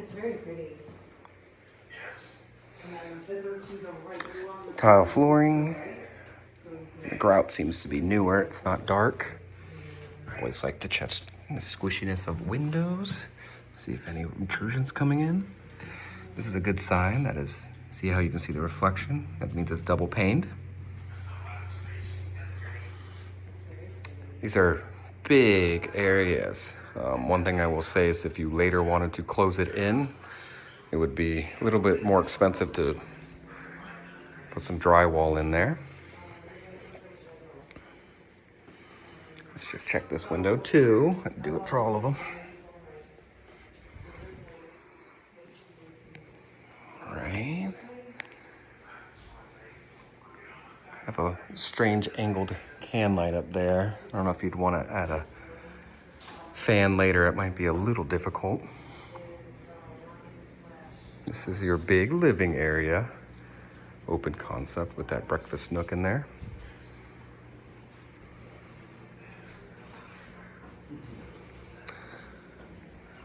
It's very pretty. And then this is to the right. Tile flooring. The grout seems to be newer. It's not dark. Always like to check the squishiness of windows. See if any intrusion's coming in. This is a good sign. That is, see how you can see the reflection? That means it's double paned. These are big areas. One thing I will say is if you later wanted to close it in, it would be a little bit more expensive to put some drywall in there. Let's just check this window too and do it for all of them. All right. I have a strange angled can light up there. I don't know if you'd want to add a fan later. It might be a little difficult. This is your big living area. Open concept with that breakfast nook in there.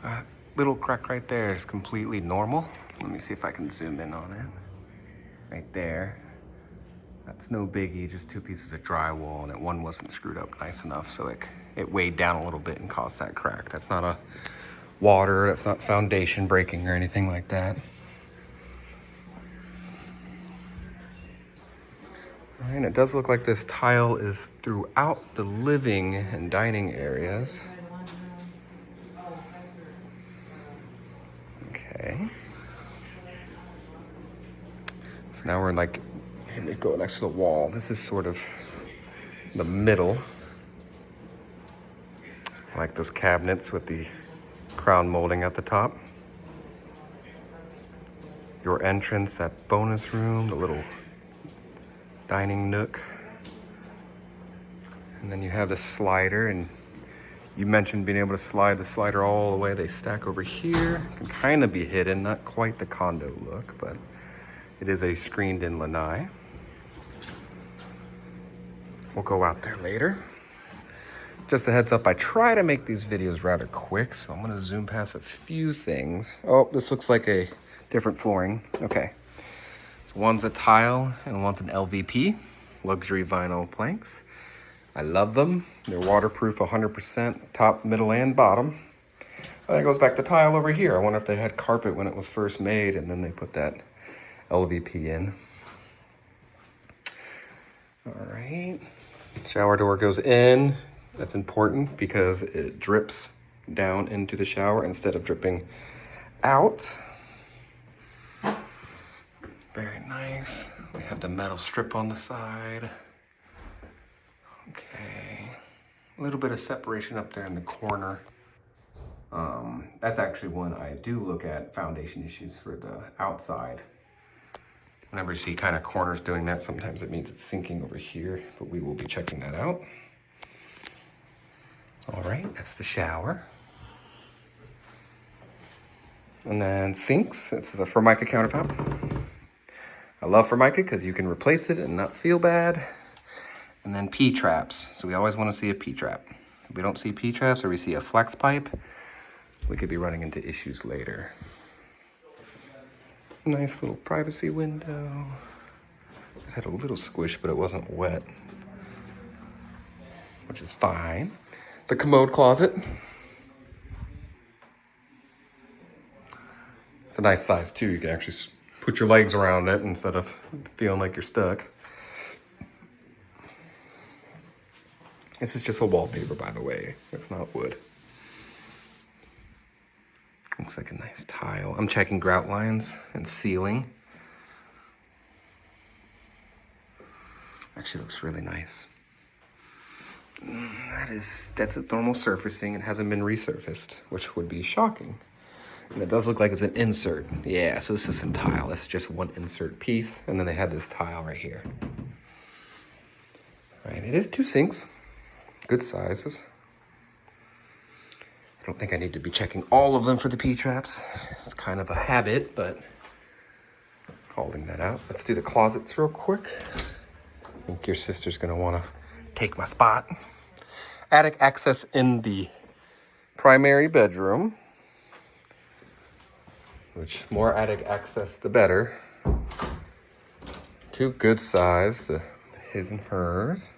That little crack right there is completely normal. Let me see if I can zoom in on it. Right there. That's no biggie, just 2 pieces of drywall, and one wasn't screwed up nice enough, so it weighed down a little bit and caused that crack. That's not a water, that's not foundation breaking or anything like that. All right, and it does look like this tile is throughout the living and dining areas. Okay. So now we're like, let me go next to the wall. This is sort of the middle. I like those cabinets with the crown molding at the top. Your entrance, that bonus room, the little dining nook. And then you have the slider, and you mentioned being able to slide the slider all the way. They stack over here. Can kind of be hidden, not quite the condo look, but it is a screened-in lanai. We'll go out there later. Just a heads up, I try to make these videos rather quick, so I'm gonna zoom past a few things. Oh, this looks like a different flooring. Okay, so one's a tile and one's an LVP, luxury vinyl planks. I love them. They're waterproof 100%, top, middle, and bottom. And it goes back to tile over here. I wonder if they had carpet when it was first made and then they put that LVP in. All right. Shower door goes in. That's important because it drips down into the shower instead of dripping out. Very nice. We have the metal strip on the side. Okay. A little bit of separation up there in the corner. That's actually when I do look at foundation issues for the outside. Whenever you see kind of corners doing that, sometimes it means it's sinking over here, but we will be checking that out. All right, that's the shower. And then sinks, this is a Formica countertop. I love Formica because you can replace it and not feel bad. And then P-traps, so we always want to see a P-trap. If we don't see P-traps or we see a flex pipe, we could be running into issues later. Nice little privacy window. It had a little squish, but it wasn't wet, which is fine. The commode closet. It's a nice size too. You can actually put your legs around it instead of feeling like you're stuck. This is just a wallpaper, by the way. It's not wood. Looks like a nice tile. I'm checking grout lines and sealing. Actually looks really nice. That's a normal surfacing. It hasn't been resurfaced, which would be shocking. And it does look like it's an insert. Yeah, so this isn't tile. That's just one insert piece. And then they had this tile right here. All right, it is 2 sinks. Good sizes. I don't think I need to be checking all of them for the P-traps. It's kind of a habit, but holding that out. Let's do the closets real quick. I think your sister's gonna wanna take my spot. Attic access in the primary bedroom. which more attic access, the better. Two good size, the his and hers.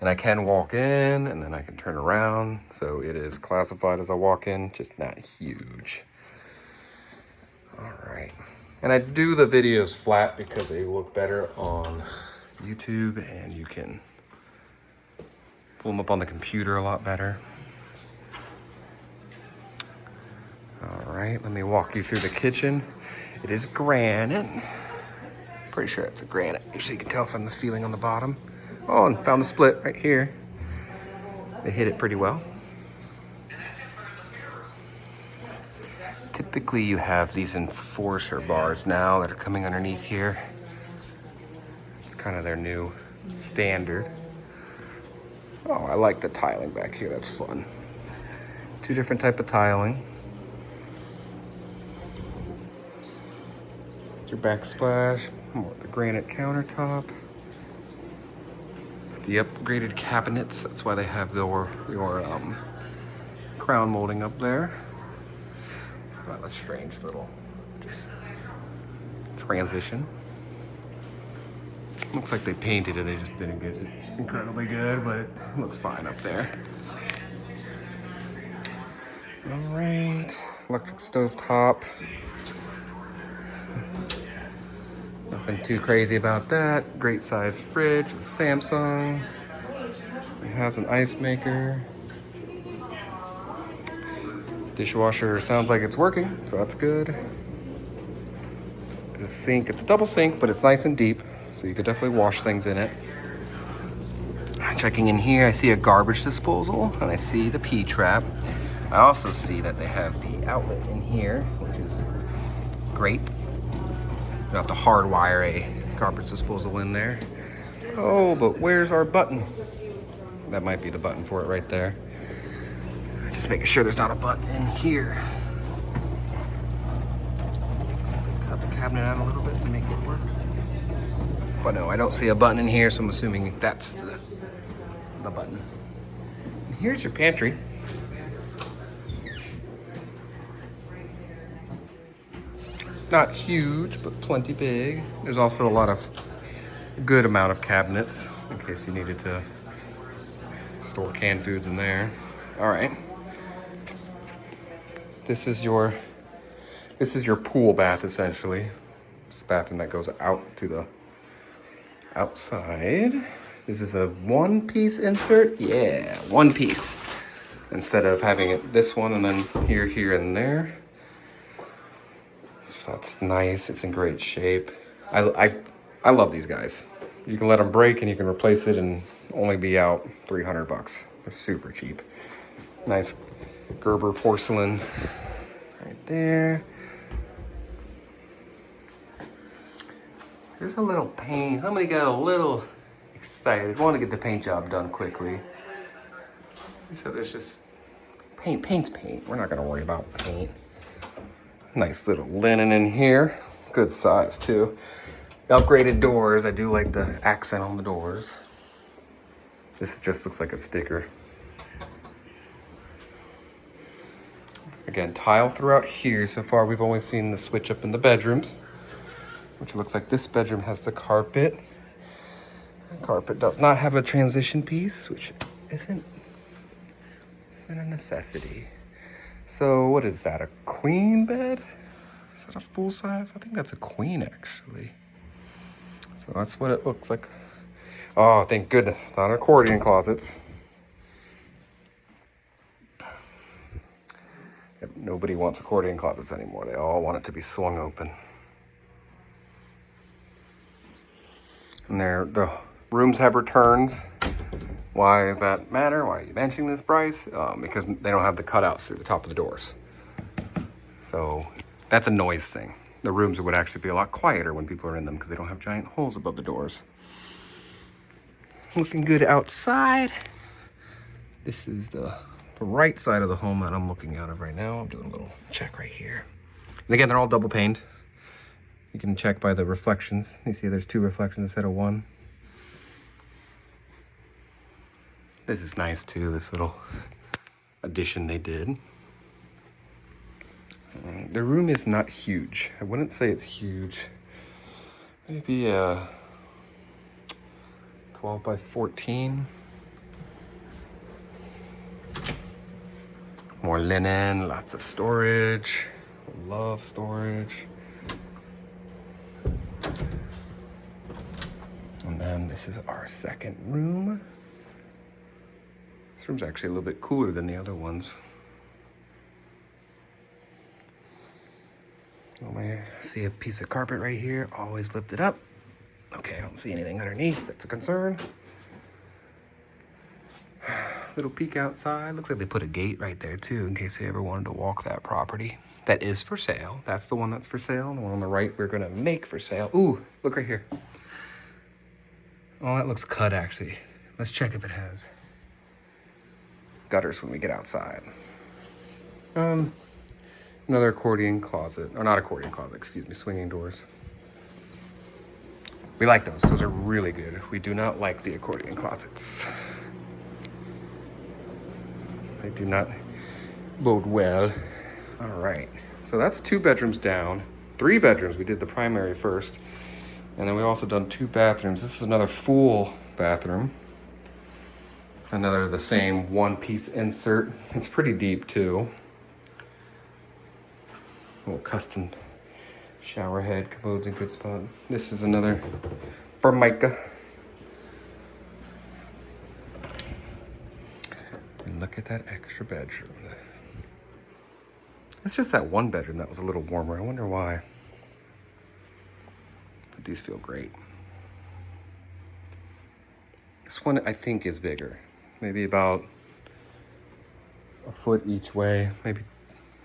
And I can walk in and then I can turn around. So it is classified as a walk-in, just not huge. All right. And I do the videos flat because they look better on YouTube and you can pull them up on the computer a lot better. All right, let me walk you through the kitchen. It is granite. Pretty sure it's a granite. Usually you can tell from the feeling on the bottom. Oh, and found the split right here. They hit it pretty well. Typically you have these enforcer bars now that are coming underneath here. It's kind of their new standard. Oh, I like the tiling back here, that's fun. Two different type of tiling. Your backsplash, more of the granite countertop. The upgraded cabinets, that's why they have your crown molding up there. Got a strange little just transition. Looks like they painted it, they just didn't get it incredibly good, but it looks fine up there. All right, electric stove top. Nothing too crazy about that. Great size fridge, Samsung. It has an ice maker. Dishwasher sounds like it's working, so that's good. The sink, it's a double sink, but it's nice and deep, so you could definitely wash things in it. Checking in here, I see a garbage disposal, and I see the P-trap. I also see that they have the outlet in here, which is great. You don't have to hardwire a garbage disposal in there. Oh, but where's our button? That might be the button for it right there. Just making sure there's not a button in here. Looks like they cut the cabinet out a little bit to make it work. But no, I don't see a button in here, so I'm assuming that's the button. And here's your pantry. Not huge, but plenty big. There's also a lot of good amount of cabinets in case you needed to store canned foods in there. All right. This is your pool bath essentially. It's the bathroom that goes out to the outside. This is a one-piece insert. Yeah, one piece. Instead of having it this one and then here, and there. That's nice. It's in great shape. I love these guys. You can let them break and you can replace it and only be out $300. They're super cheap. Nice Gerber porcelain right there. There's a little paint. Somebody got a little excited. Want to get the paint job done quickly. So there's just paint. Paint's paint. We're not gonna worry about paint. Nice little linen in here. Good size too. Upgraded doors. I do like the accent on the doors. This just looks like a sticker. Again, tile throughout here. So far we've only seen the switch up in the bedrooms, which looks like this bedroom has the carpet. The carpet does not have a transition piece, which isn't a necessity. So what is that, a queen bed? Is that a full size? I think that's a queen actually. So that's what it looks like. Oh, thank goodness, not accordion closets. Yep, nobody wants accordion closets anymore. They all want it to be swung open. And the rooms have returns. Why does that matter? Why are you mentioning this, Bryce? Because they don't have the cutouts through the top of the doors. So that's a noise thing. The rooms would actually be a lot quieter when people are in them because they don't have giant holes above the doors. Looking good outside. This is the right side of the home that I'm looking out of right now. I'm doing a little check right here. And again, they're all double paned. You can check by the reflections. You see there's 2 reflections instead of 1. This is nice too, this little addition they did. The room is not huge. I wouldn't say it's huge. Maybe 12 by 14. More linen, lots of storage. Love storage. And then this is our second room. This room's actually a little bit cooler than the other ones. I see a piece of carpet right here, always lift it up. Okay, I don't see anything underneath, that's a concern. Little peek outside, looks like they put a gate right there too, in case they ever wanted to walk that property. That is for sale, that's the one that's for sale. The one on the right we're gonna make for sale. Ooh, look right here. Oh, that looks cut actually. Let's check if it has gutters when we get outside. Another accordion closet, or not accordion closet, excuse me, swinging doors. We like those. Those are really good. We do not like the accordion closets. They do not bode well. All right, so that's 2 bedrooms down, 3 bedrooms. We did the primary first, and then we also done 2 bathrooms. This is another full bathroom. Another the same one-piece insert. It's pretty deep too. Little custom shower head, commodes in good spot. This is another Formica. And look at that extra bedroom. It's just that one bedroom that was a little warmer. I wonder why. But these feel great. This one I think is bigger. Maybe about a foot each way, maybe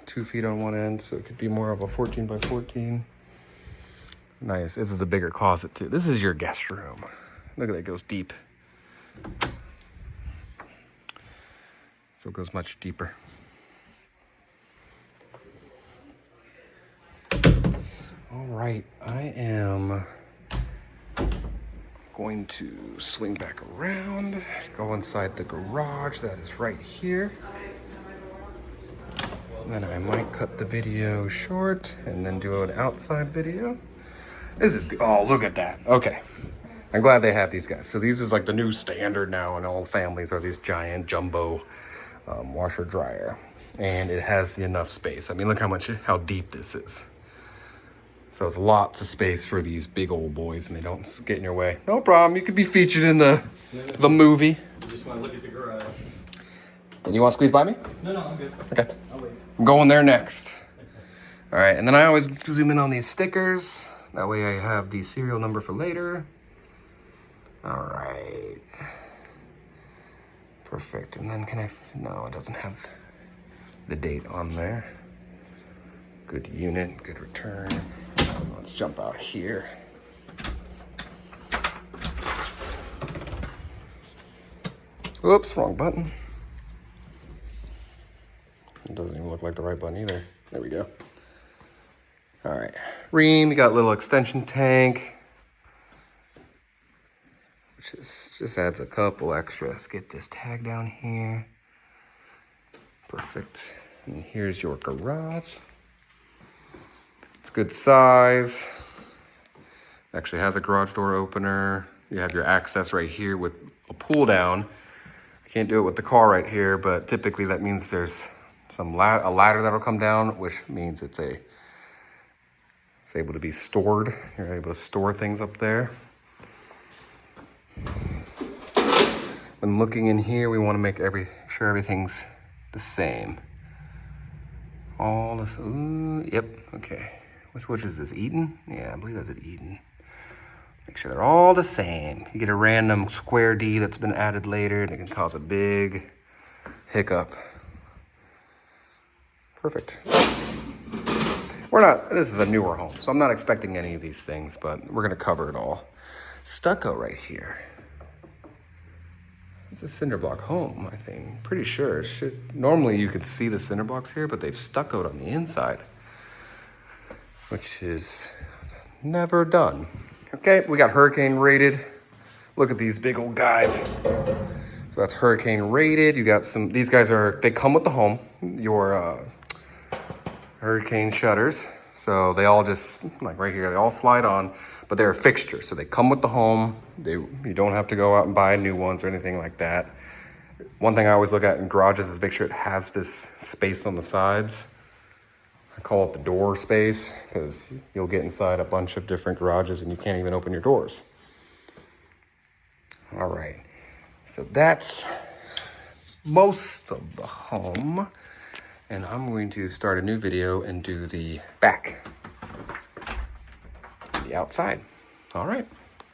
2 feet on one end, so it could be more of a 14 by 14. Nice. This is a bigger closet too. This is your guest room. Look at that, it goes deep. So it goes much deeper. All right, I am going to swing back around, go inside the garage that is right here. Then I might cut the video short and then do an outside video. This is, oh, look at that. Okay. I'm glad they have these guys. So these is like the new standard now in all families are these giant jumbo washer dryer. And it has enough space. I mean, look how deep this is. So it's lots of space for these big old boys and they don't get in your way. No problem. You could be featured in the movie. I just want to look at the garage. And you want to squeeze by me? No, I'm good. Okay. I'll wait. I'm going there next. All right, and then I always zoom in on these stickers. That way I have the serial number for later. All right. Perfect, and then no, it doesn't have the date on there. Good unit, good return. Let's jump out here. Oops, wrong button. It doesn't even look like the right button either. There we go. All right, ream, you got a little extension tank, which just adds a couple extra. Let's get this tag down here. Perfect. And here's your garage. It's good size. Actually has a garage door opener. You have your access right here with a pull down. I can't do it with the car right here, but typically that means there's a ladder that'll come down, which means it's able to be stored. You're able to store things up there. When looking in here, we want to make sure everything's the same. All this, ooh, yep, okay. Which is this, Eden? Yeah, I believe that's an Eden. Make sure they're all the same. You get a random square D that's been added later, and it can cause a big hiccup. Perfect. This is a newer home, so I'm not expecting any of these things, but we're gonna cover it all. Stucco right here. It's a cinder block home, I think. Pretty sure. Normally you could see the cinder blocks here, but they've stuccoed on the inside, which is never done. Okay, we got hurricane rated. Look at these big old guys. So that's hurricane rated. You got these guys they come with the home. Your hurricane shutters. So they all just, like right here, they all slide on, but they're a fixture. So they come with the home. You don't have to go out and buy new ones or anything like that. One thing I always look at in garages is make sure it has this space on the sides. I call it the door space because you'll get inside a bunch of different garages and you can't even open your doors. All right, so that's most of the home. And I'm going to start a new video and do the back, the outside. All right.